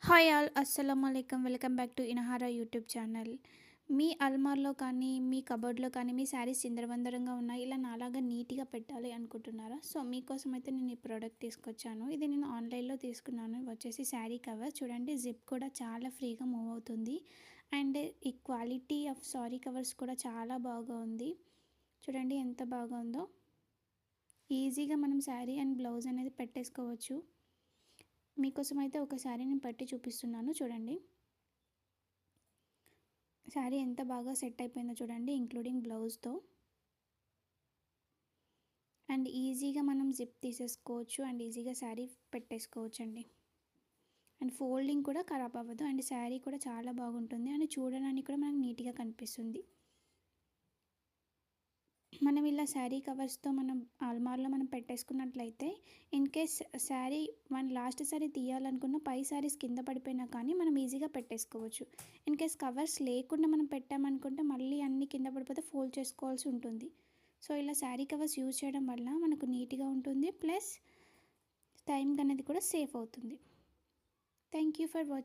Hi all అస్సలం అయికం welcome back to ఇనహారా యూట్యూబ్ ఛానల్. మీ అల్మార్లో కానీ మీ కబోర్డ్లో కానీ మీ శారీస్ చిందరవందరంగా ఉన్నాయి, ఇలా నాలాగా నీట్గా పెట్టాలి అనుకుంటున్నారా? సో మీకోసం అయితే నేను ఈ ప్రోడక్ట్ తీసుకొచ్చాను. ఇది నేను ఆన్లైన్లో తీసుకున్నాను. వచ్చేసి శారీ కవర్ చూడండి, జిప్ కూడా చాలా ఫ్రీగా మూవ్ అవుతుంది. అండ్ ఈ క్వాలిటీ ఆఫ్ సారీ కవర్స్ కూడా చాలా బాగా ఉంది. చూడండి ఎంత బాగా ఉందో. ఈజీగా మనం శారీ అండ్ బ్లౌజ్ అనేది పెట్టేసుకోవచ్చు. మీకోసం అయితే ఒకసారి నేను పట్టి చూపిస్తున్నాను చూడండి. శారీ ఎంత బాగా సెట్ అయిపోయిందో చూడండి, ఇంక్లూడింగ్ బ్లౌజ్తో. అండ్ ఈజీగా మనం జిప్ తీసేసుకోవచ్చు అండ్ ఈజీగా శారీ పెట్టేసుకోవచ్చు అండి. అండ్ ఫోల్డింగ్ కూడా ఖరాబ్ అవ్వదు అండ్ శారీ కూడా చాలా బాగుంటుంది అండ్ చూడడానికి కూడా మనకు నీట్గా కనిపిస్తుంది. మనం ఇలా శారీ కవర్స్తో మనం అల్మార్లో మనం పెట్టేసుకున్నట్లయితే in case sari last sari తీయాలనుకున్న పై శారీస్ కింద పడిపోయినా కానీ మనం ఈజీగా పెట్టేసుకోవచ్చు. ఇన్ కేస్ కవర్స్ లేకుండా మనం పెట్టామనుకుంటే మళ్ళీ అన్నీ కింద పడిపోతే ఫోల్డ్ చేసుకోవాల్సి ఉంటుంది. సో ఇలా శారీ కవర్స్ యూజ్ చేయడం వల్ల మనకు నీట్గా ఉంటుంది, ప్లస్ టైం అనేది కూడా సేఫ్ అవుతుంది. Thank you for watching.